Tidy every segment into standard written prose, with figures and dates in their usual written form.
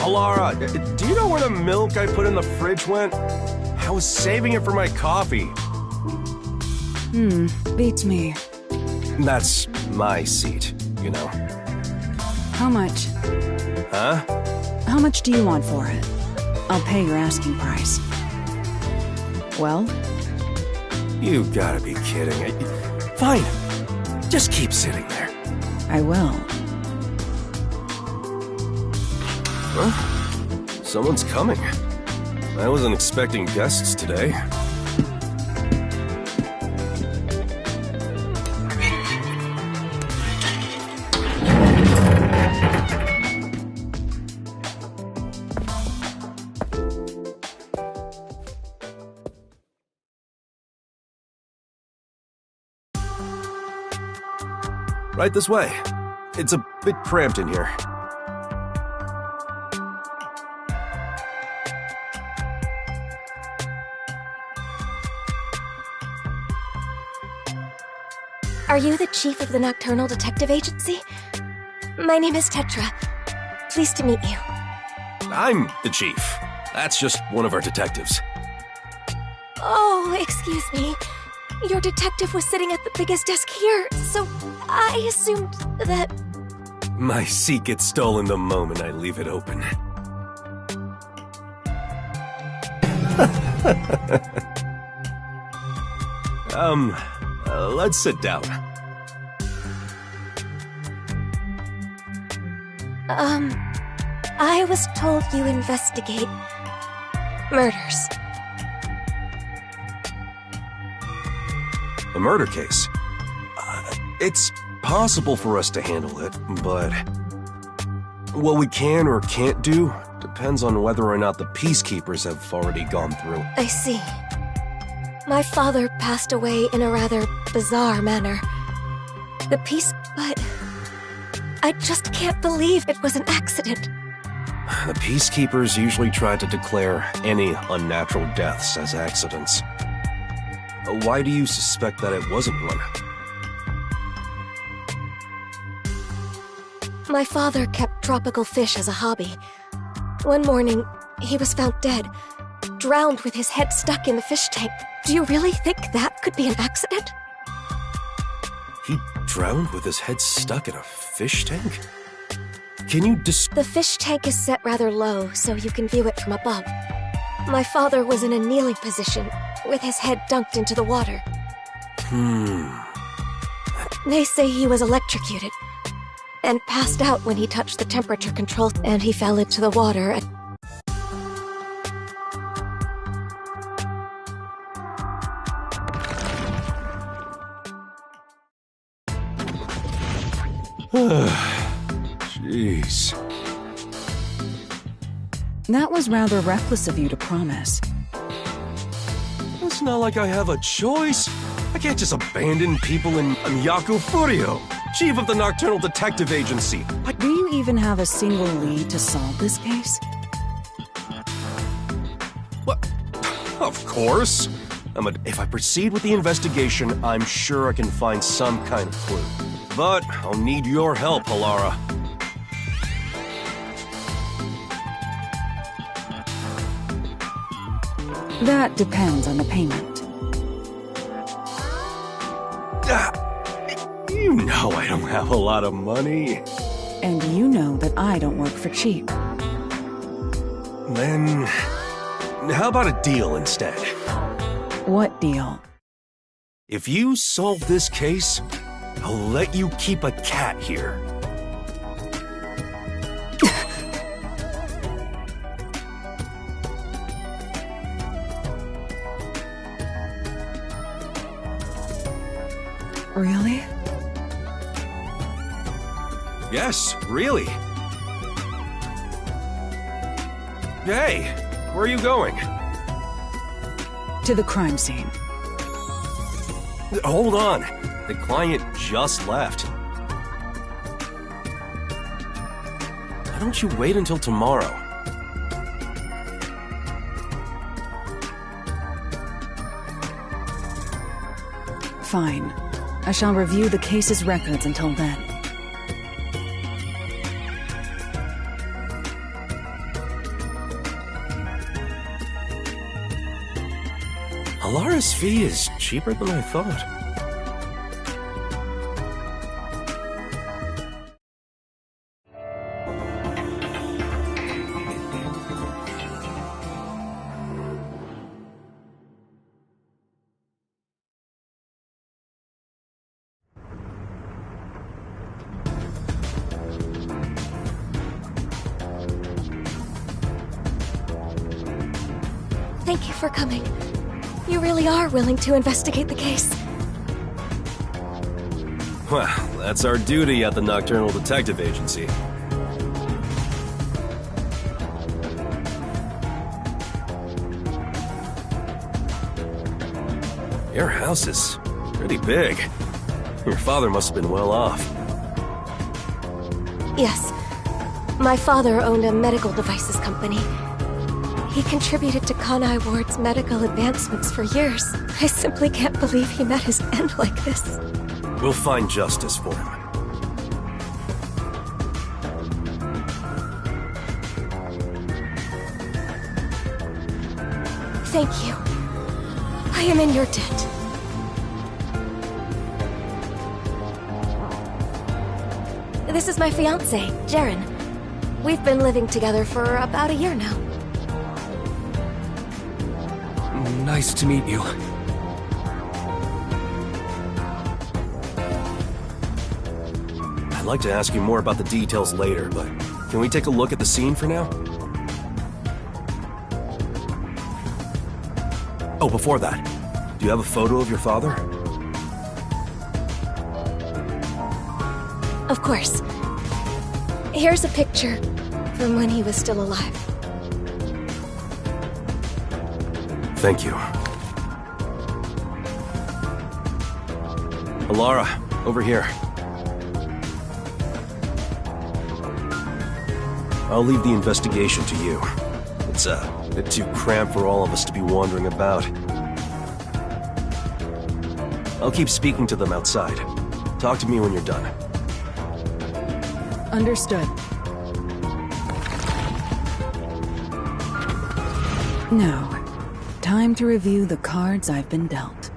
Alara, do you know where the milk I put in the fridge went? I was saving it for my coffee. Beats me. That's my seat, you know. How much? Huh? How much do you want for it? I'll pay your asking price. Well? You gotta be kidding. Fine. Just keep sitting there. I will. Huh? Someone's coming. I wasn't expecting guests today. Right this way. It's a bit cramped in here. Are you the chief of the Nocturnal Detective Agency? My name is Tetra. Pleased to meet you. I'm the chief. That's just one of our detectives. Oh, excuse me. Your detective was sitting at the biggest desk here, so I assumed that... My seat gets stolen the moment I leave it open. Let's sit down. I was told you investigate murders. A murder case. It's possible for us to handle it, but what we can or can't do depends on whether or not the peacekeepers have already gone through. I see. My father passed away in a rather bizarre manner. But I just can't believe it was an accident. The peacekeepers usually try to declare any unnatural deaths as accidents. Why do you suspect that it wasn't one? My father kept tropical fish as a hobby. One morning, he was found dead, drowned with his head stuck in the fish tank. Do you really think that could be an accident? He drowned with his head stuck in a fish tank? Can you The fish tank is set rather low, so you can view it from above. My father was in a kneeling position, with his head dunked into the water. They say he was electrocuted, and passed out when he touched the temperature control, and he fell into the water at... Jeez. That was rather reckless of you to promise. It's not like I have a choice. I can't just abandon people in Miyako Furio, chief of the Nocturnal Detective Agency. Do you even have a single lead to solve this case? What? Of course. If I proceed with the investigation, I'm sure I can find some kind of clue. But I'll need your help, Alara. That depends on the payment. You know I don't have a lot of money. And you know that I don't work for cheap. Then, how about a deal instead? What deal? If you solve this case, I'll let you keep a cat here. Really? Yes, really. Hey, where are you going? To the crime scene. Hold on. The client just left. Why don't you wait until tomorrow? Fine. I shall review the case's records until then. Alara's fee is cheaper than I thought. Thank you for coming. You really are willing to investigate the case. Well, that's our duty at the Nocturnal Detective Agency. Your house is pretty big. Your father must have been well off. Yes. My father owned a medical devices company. He contributed to Kanai Ward's medical advancements for years. I simply can't believe he met his end like this. We'll find justice for him. Thank you. I am in your debt. This is my fiancé, Jaren. We've been living together for about a year now. Nice to meet you. I'd like to ask you more about the details later, but can we take a look at the scene for now? Oh, before that, do you have a photo of your father? Of course. Here's a picture from when he was still alive. Thank you. Alara, over here. I'll leave the investigation to you. It's a bit too cramped for all of us to be wandering about. I'll keep speaking to them outside. Talk to me when you're done. Understood. Now, time to review the cards I've been dealt.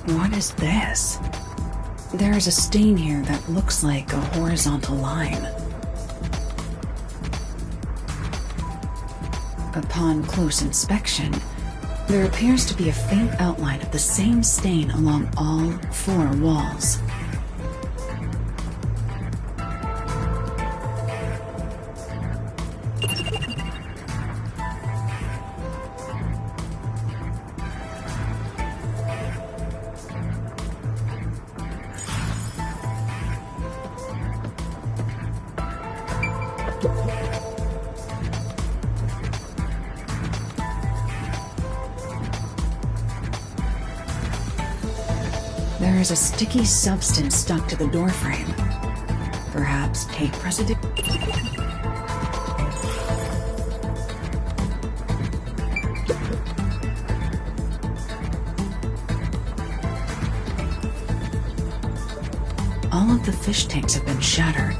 What is this? There is a stain here that looks like a horizontal line. Upon close inspection, there appears to be a faint outline of the same stain along all 4 walls. There is a sticky substance stuck to the doorframe. Perhaps tape residue? All of the fish tanks have been shattered.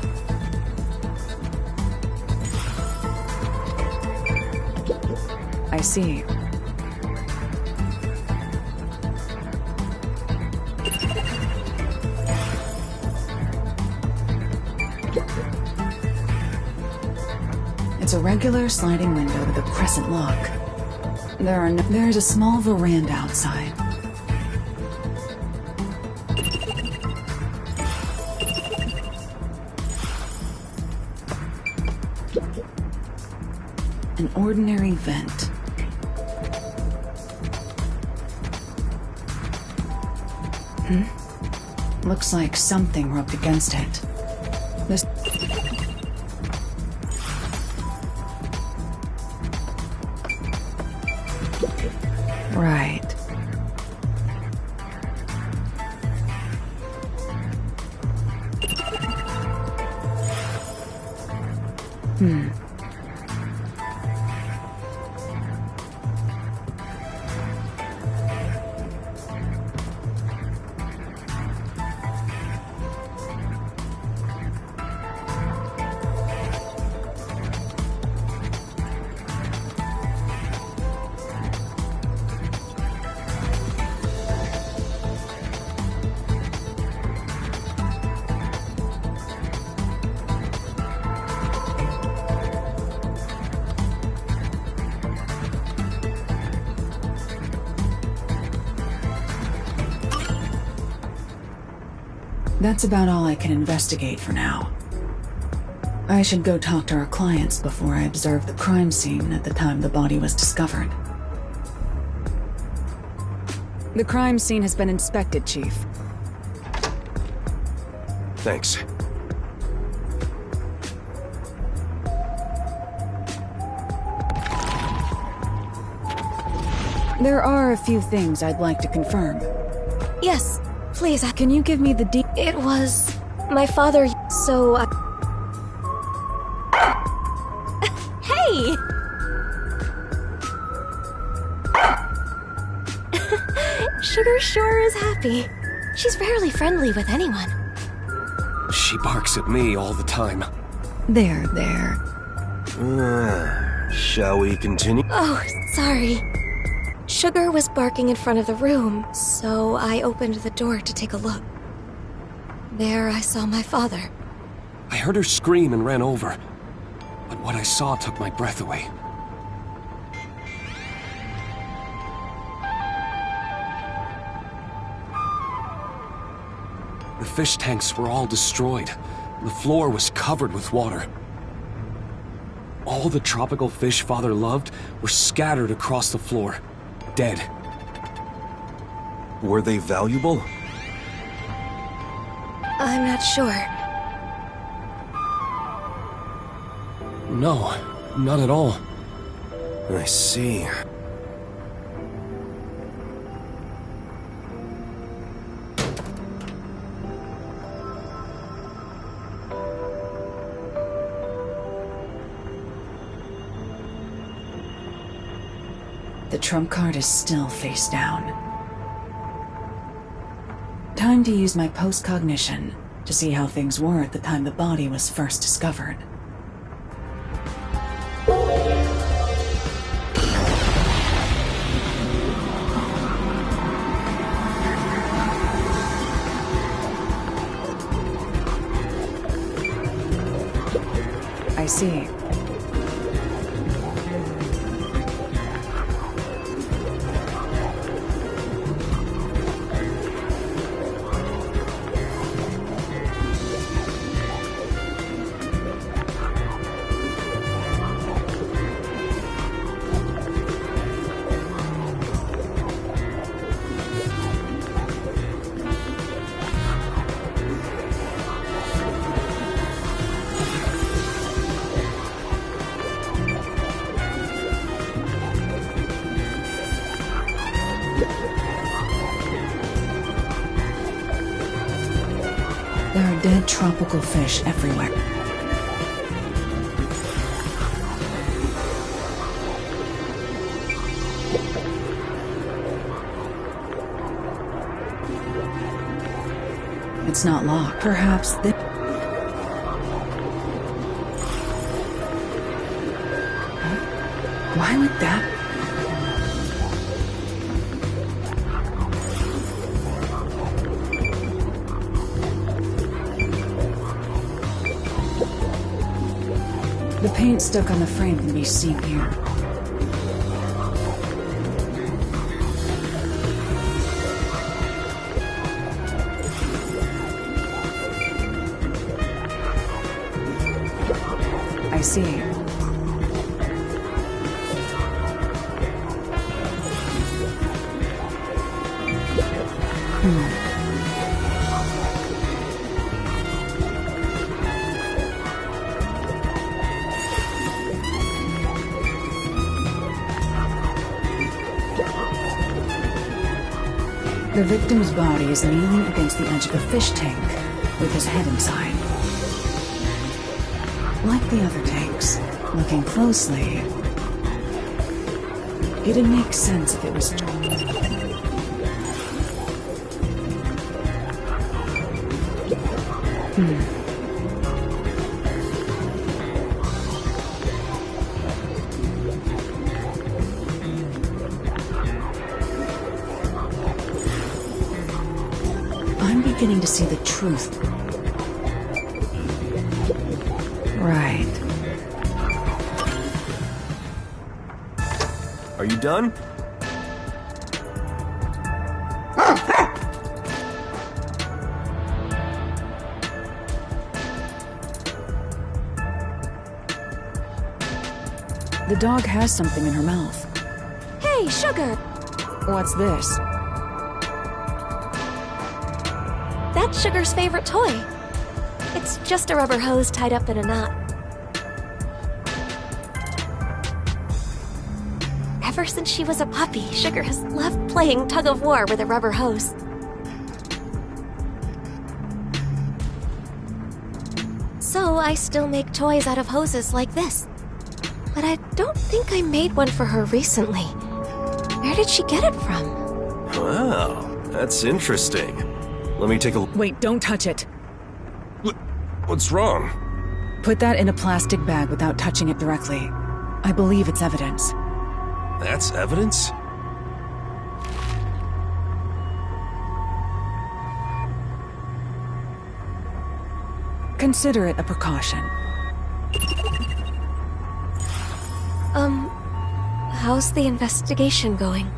I see. It's a regular sliding window with a crescent lock. There's a small veranda outside. An ordinary vent. Looks like something rubbed against it. This... Right. That's about all I can investigate for now. I should go talk to our clients before I observe the crime scene at the time the body was discovered. The crime scene has been inspected, Chief. Thanks. There are a few things I'd like to confirm. Yes, please. Can you give me the It was my father, so Hey! Sugar sure is happy. She's rarely friendly with anyone. She barks at me all the time. There. Shall we continue? Oh, sorry. Sugar was barking in front of the room, so I opened the door to take a look. There I saw my father. I heard her scream and ran over, but what I saw took my breath away. The fish tanks were all destroyed. The floor was covered with water. All the tropical fish Father loved were scattered across the floor, dead. Were they valuable? I'm not sure. No, not at all. I see. The trump card is still face down. Time to use my post-cognition to see how things were at the time the body was first discovered. I see. There are dead tropical fish everywhere. It's not locked. Perhaps this... Why would that... The paint stuck on the frame can be seen here. I see. The victim's body is kneeling against the edge of the fish tank, with his head inside. Like the other tanks, looking closely, it'd make sense if it was... I'm beginning to see the truth. Right. Are you done? The dog has something in her mouth. Hey, Sugar! What's this? That's Sugar's favorite toy. It's just a rubber hose tied up in a knot. Ever since she was a puppy, Sugar has loved playing tug-of-war with a rubber hose. So I still make toys out of hoses like this. But I don't think I made one for her recently. Where did she get it from? Wow, that's interesting. Let me take a... Wait, don't touch it. What's wrong? Put that in a plastic bag without touching it directly. I believe it's evidence. That's evidence? Consider it a precaution. How's the investigation going?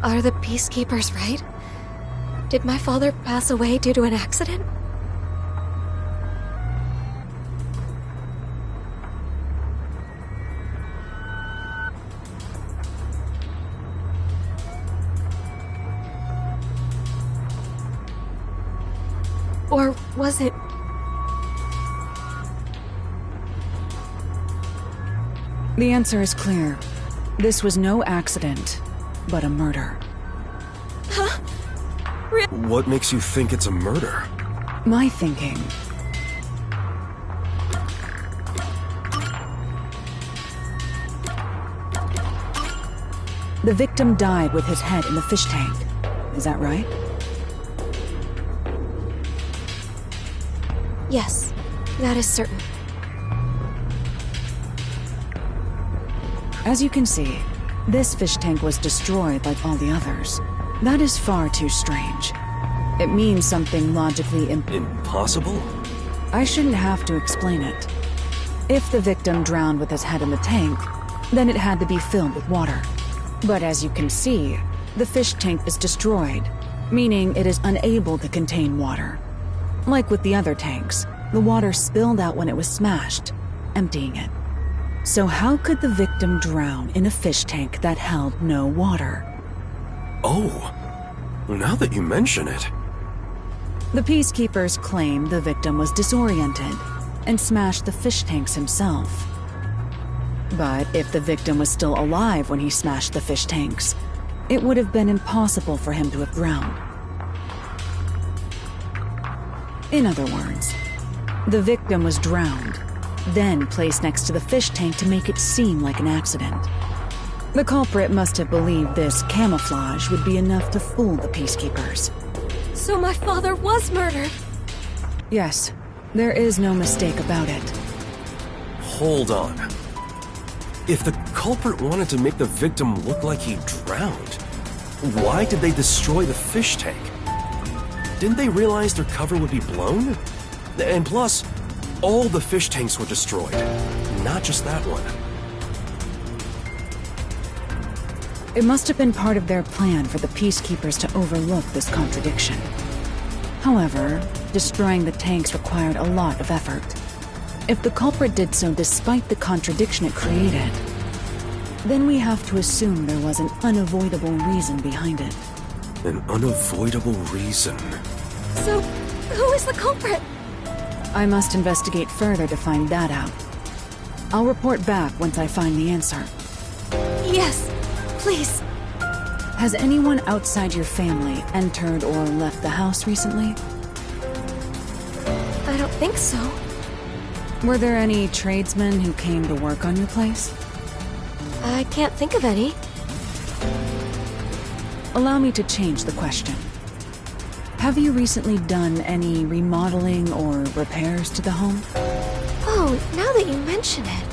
Are the peacekeepers right? Did my father pass away due to an accident? Or was it... The answer is clear. This was no accident, but a murder. Huh? What makes you think it's a murder? My thinking. The victim died with his head in the fish tank. Is that right? Yes, that is certain. As you can see, this fish tank was destroyed like all the others. That is far too strange. It means something logically Impossible? I shouldn't have to explain it. If the victim drowned with his head in the tank, then it had to be filled with water. But as you can see, the fish tank is destroyed, meaning it is unable to contain water. Like with the other tanks, the water spilled out when it was smashed, emptying it. So how could the victim drown in a fish tank that held no water? Oh, now that you mention it. The peacekeepers claim the victim was disoriented and smashed the fish tanks himself. But if the victim was still alive when he smashed the fish tanks, it would have been impossible for him to have drowned. In other words, the victim was drowned, then placed next to the fish tank to make it seem like an accident. The culprit must have believed this camouflage would be enough to fool the peacekeepers. So my father was murdered! Yes, there is no mistake about it. Hold on. If the culprit wanted to make the victim look like he drowned, why did they destroy the fish tank? Didn't they realize their cover would be blown? And plus, all the fish tanks were destroyed, not just that one. It must have been part of their plan for the peacekeepers to overlook this contradiction. However, destroying the tanks required a lot of effort. If the culprit did so despite the contradiction it created, then we have to assume there was an unavoidable reason behind it. An unavoidable reason. So, who is the culprit? I must investigate further to find that out. I'll report back once I find the answer. Yes, please. Has anyone outside your family entered or left the house recently? I don't think so. Were there any tradesmen who came to work on your place? I can't think of any. Allow me to change the question. Have you recently done any remodeling or repairs to the home? Oh, now that you mention it.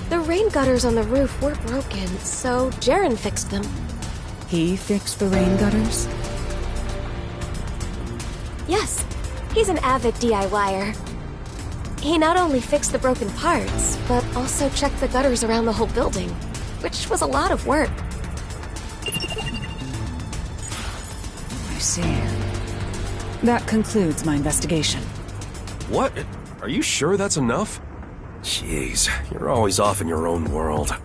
The rain gutters on the roof were broken, so Jaren fixed them. He fixed the rain gutters? Yes, he's an avid DIYer. He not only fixed the broken parts, but also checked the gutters around the whole building, which was a lot of work. I see. That concludes my investigation. What? Are you sure that's enough? Jeez, you're always off in your own world.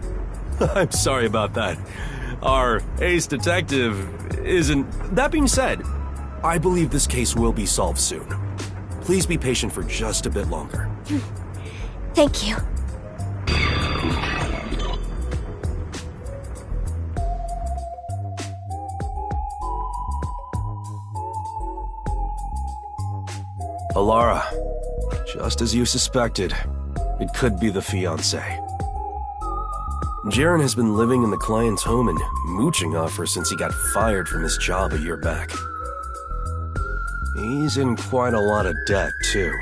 I'm sorry about that. Our ace detective isn't... That being said, I believe this case will be solved soon. Please be patient for just a bit longer. Thank you. Alara, just as you suspected, it could be the fiancé. Jaren has been living in the client's home and mooching off her since he got fired from his job a year back. He's in quite a lot of debt, too.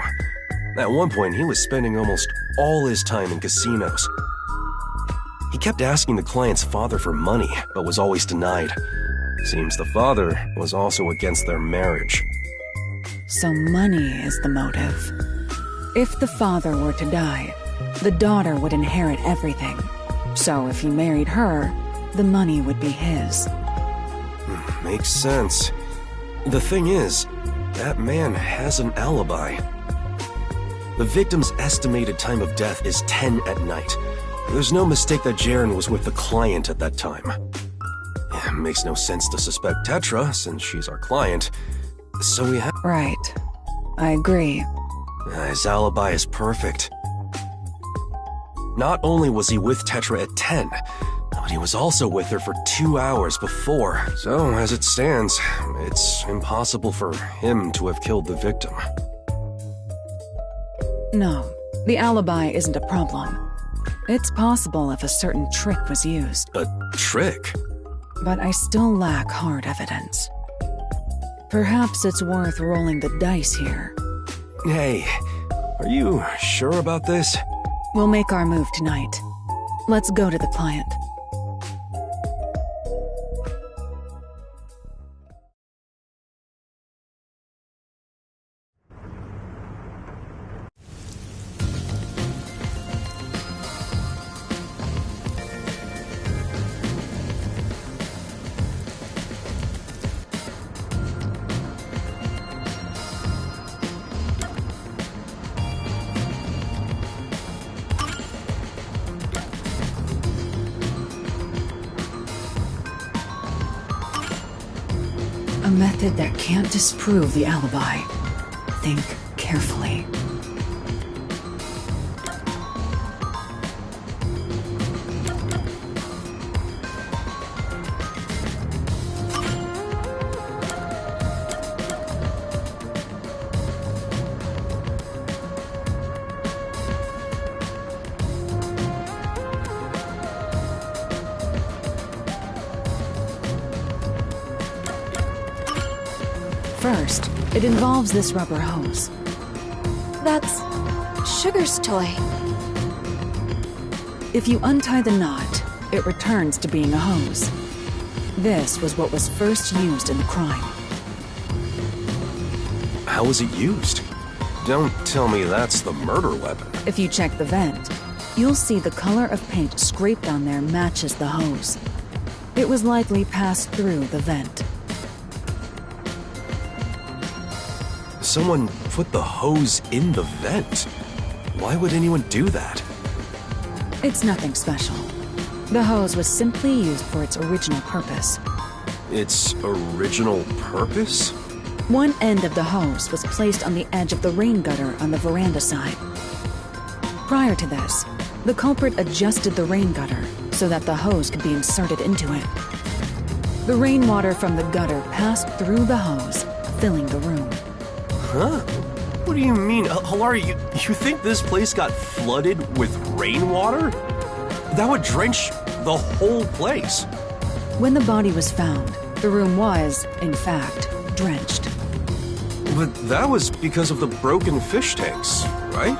At one point, he was spending almost all his time in casinos. He kept asking the client's father for money, but was always denied. Seems the father was also against their marriage. So money is the motive. If the father were to die, the daughter would inherit everything. So if he married her, the money would be his. Makes sense. The thing is, that man has an alibi. The victim's estimated time of death is 10 at night. There's no mistake that Jaren was with the client at that time. It makes no sense to suspect Tetra, since she's our client. So we have... Right. I agree. His alibi is perfect. Not only was he with Tetra at 10, but he was also with her for 2 hours before. So, as it stands, it's impossible for him to have killed the victim. No, the alibi isn't a problem. It's possible if a certain trick was used. A trick? But I still lack hard evidence. Perhaps it's worth rolling the dice here. Hey, are you sure about this? We'll make our move tonight. Let's go to the client. A method that can't disprove the alibi. Think carefully. First, it involves this rubber hose. That's Sugar's toy. If you untie the knot, it returns to being a hose. This was what was first used in the crime. How was it used? Don't tell me that's the murder weapon. If you check the vent, you'll see the color of paint scraped on there matches the hose. It was likely passed through the vent. Someone put the hose in the vent. Why would anyone do that? It's nothing special. The hose was simply used for its original purpose. Its original purpose? One end of the hose was placed on the edge of the rain gutter on the veranda side. Prior to this, the culprit adjusted the rain gutter so that the hose could be inserted into it. The rainwater from the gutter passed through the hose, filling the room. Huh? What do you mean? Hilari, you think this place got flooded with rainwater? That would drench the whole place. When the body was found, the room was, in fact, drenched. But that was because of the broken fish tanks, right?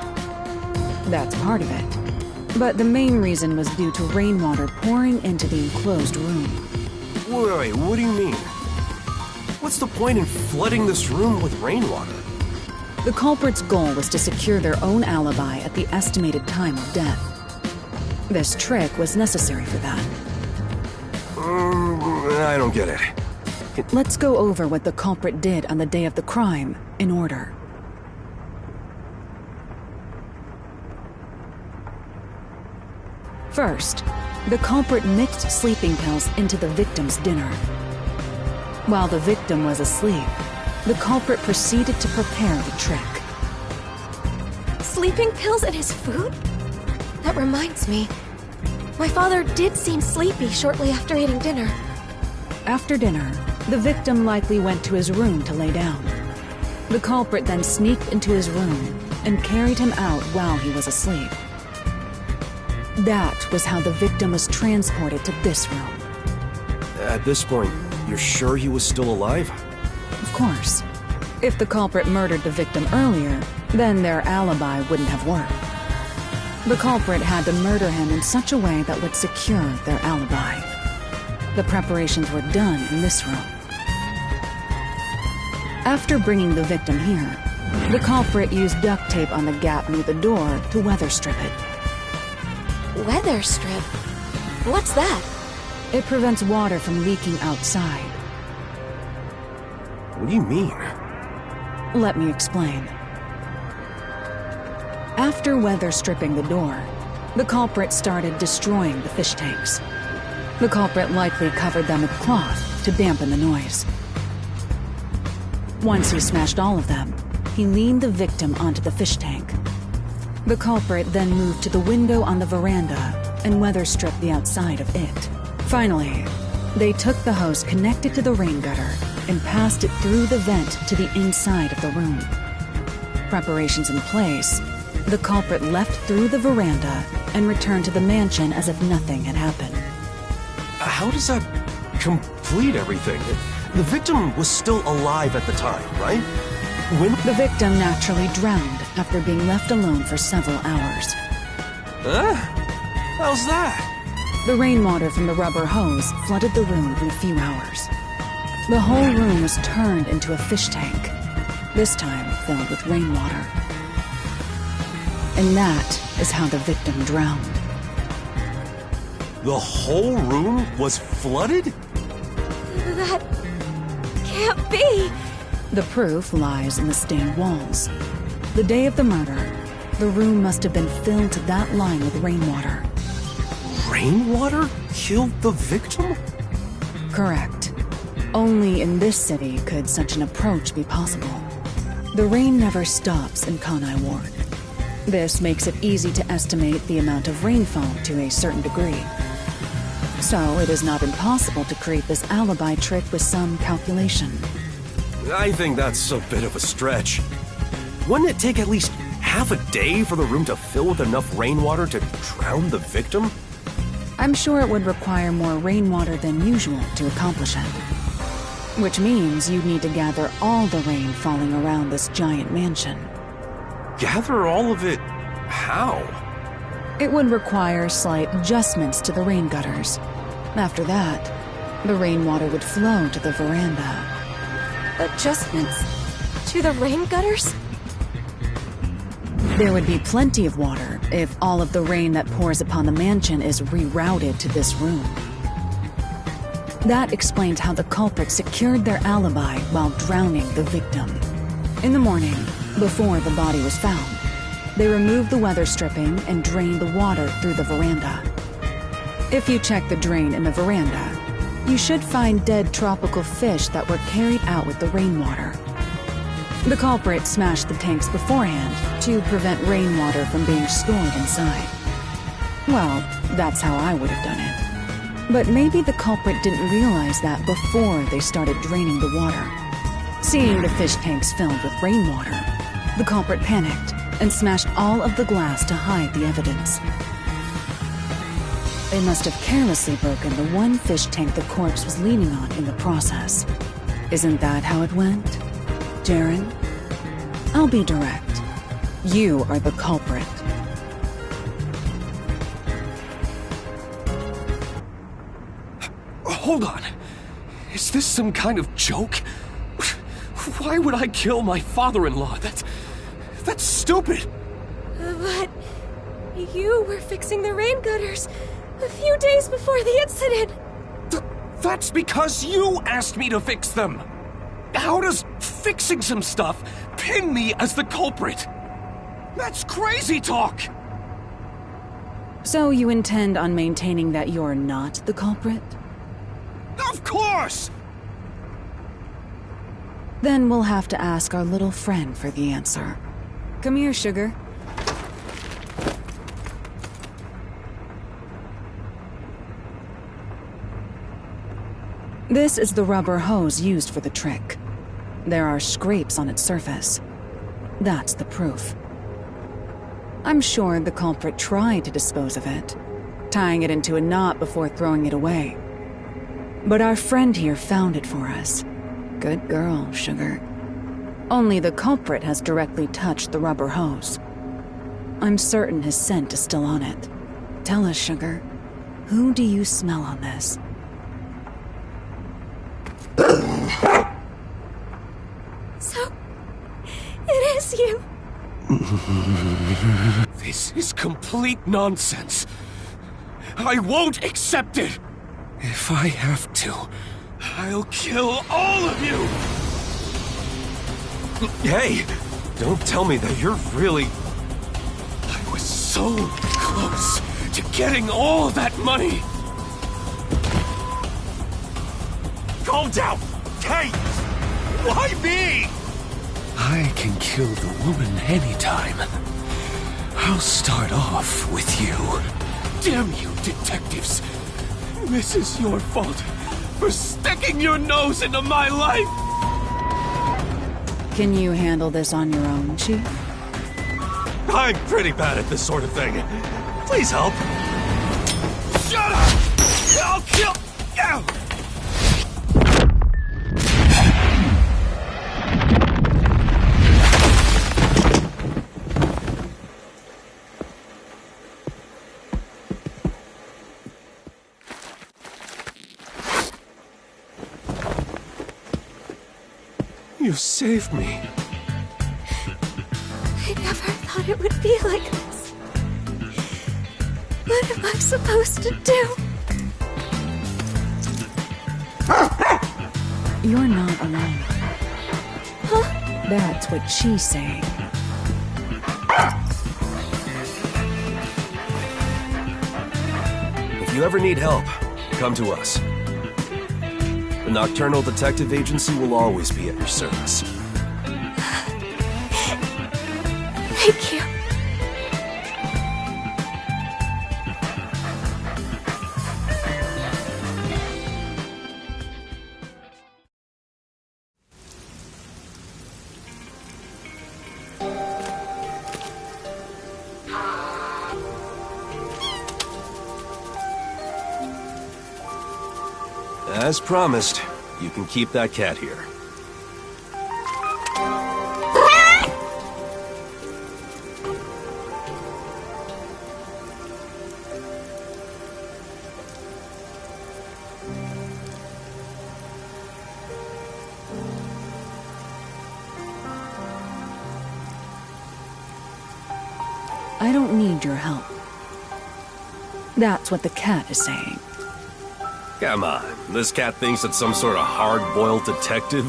That's part of it. But the main reason was due to rainwater pouring into the enclosed room. Wait, what do you mean? What's the point in flooding this room with rainwater? The culprit's goal was to secure their own alibi at the estimated time of death. This trick was necessary for that. I don't get it. Let's go over what the culprit did on the day of the crime, in order. First, the culprit mixed sleeping pills into the victim's dinner. While the victim was asleep, the culprit proceeded to prepare the trick. Sleeping pills in his food? That reminds me. My father did seem sleepy shortly after eating dinner. After dinner, the victim likely went to his room to lay down. The culprit then sneaked into his room and carried him out while he was asleep. That was how the victim was transported to this room. At this point, you're sure he was still alive? Of course. If the culprit murdered the victim earlier, then their alibi wouldn't have worked. The culprit had to murder him in such a way that would secure their alibi. The preparations were done in this room. After bringing the victim here, the culprit used duct tape on the gap near the door to weather strip it. Weather strip? What's that? It prevents water from leaking outside. What do you mean? Let me explain. After weather stripping the door, the culprit started destroying the fish tanks. The culprit likely covered them with cloth to dampen the noise. Once he smashed all of them, he leaned the victim onto the fish tank. The culprit then moved to the window on the veranda and weather stripped the outside of it. Finally, they took the hose connected to the rain gutter and passed it through the vent to the inside of the room. Preparations in place, the culprit left through the veranda and returned to the mansion as if nothing had happened. How does that complete everything? The victim was still alive at the time, right? When... The victim naturally drowned after being left alone for several hours. Huh? How's that? The rainwater from the rubber hose flooded the room in a few hours. The whole room was turned into a fish tank, this time filled with rainwater. And that is how the victim drowned. The whole room was flooded? That can't be. The proof lies in the stained walls. The day of the murder, the room must have been filled to that line with rainwater. Rainwater killed the victim? Correct. Only in this city could such an approach be possible. The rain never stops in Kanai Ward. This makes it easy to estimate the amount of rainfall to a certain degree. So it is not impossible to create this alibi trick with some calculation. I think that's a bit of a stretch. Wouldn't it take at least half a day for the room to fill with enough rainwater to drown the victim? I'm sure it would require more rainwater than usual to accomplish it. Which means you'd need to gather all the rain falling around this giant mansion. Gather all of it? How? It would require slight adjustments to the rain gutters. After that, the rainwater would flow to the veranda. Adjustments? To the rain gutters? There would be plenty of water if all of the rain that pours upon the mansion is rerouted to this room. That explains how the culprit secured their alibi while drowning the victim. In the morning, before the body was found, they removed the weather stripping and drained the water through the veranda. If you check the drain in the veranda, you should find dead tropical fish that were carried out with the rainwater. The culprit smashed the tanks beforehand to prevent rainwater from being stored inside. Well, that's how I would have done it. But maybe the culprit didn't realize that before they started draining the water. Seeing the fish tanks filled with rainwater, the culprit panicked and smashed all of the glass to hide the evidence. They must have carelessly broken the one fish tank the corpse was leaning on in the process. Isn't that how it went? Jaren? I'll be direct. You are the culprit. Hold on. Is this some kind of joke? Why would I kill my father-in-law? That's stupid. But you were fixing the rain gutters a few days before the incident. That's because you asked me to fix them. How does fixing some stuff pin me as the culprit? That's crazy talk. So you intend on maintaining that you're not the culprit? Of course! Then we'll have to ask our little friend for the answer. Come here, Sugar. This is the rubber hose used for the trick. There are scrapes on its surface. That's the proof. I'm sure the culprit tried to dispose of it, tying it into a knot before throwing it away. But our friend here found it for us. Good girl, Sugar. Only the culprit has directly touched the rubber hose. I'm certain his scent is still on it. Tell us, Sugar, who do you smell on this? So, it is you. This is complete nonsense. I won't accept it. If I have to, I'll kill all of you. Hey, don't tell me that you're really... I was so close to getting all that money. Calm down. Hey, why me? I can kill the woman anytime. I'll start off with you. Damn you, detectives. This is your fault for sticking your nose into my life. Can you handle this on your own, Chief? I'm pretty bad at this sort of thing. Please help. Shut up! I'll kill... Ow! You saved me. I never thought it would be like this. What am I supposed to do? You're not alone. Huh? That's what she's saying. If you ever need help, come to us. The Nocturnal Detective Agency will always be at your service. Thank you. As promised, you can keep that cat here. I don't need your help. That's what the cat is saying. Come on, this cat thinks it's some sort of hard-boiled detective?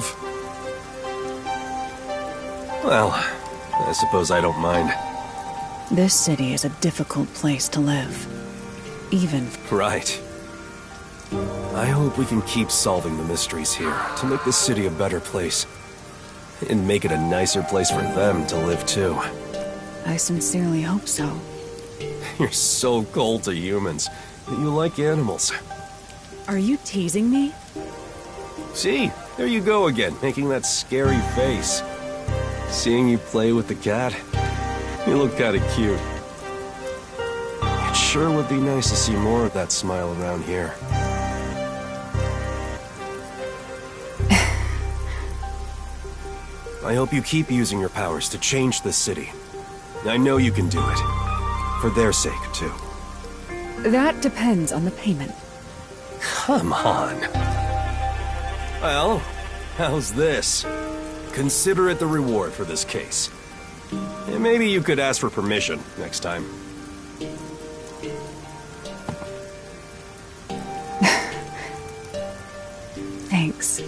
Well, I suppose I don't mind. This city is a difficult place to live. Even... Right. I hope we can keep solving the mysteries here to make this city a better place. And make it a nicer place for them to live, too. I sincerely hope so. You're so cold to humans that you like animals. Are you teasing me? See, there you go again, making that scary face. Seeing you play with the cat, you look kinda cute. It sure would be nice to see more of that smile around here. I hope you keep using your powers to change this city. I know you can do it. For their sake, too. That depends on the payment. Come on. Well, how's this? Consider it the reward for this case. And maybe you could ask for permission next time. Thanks.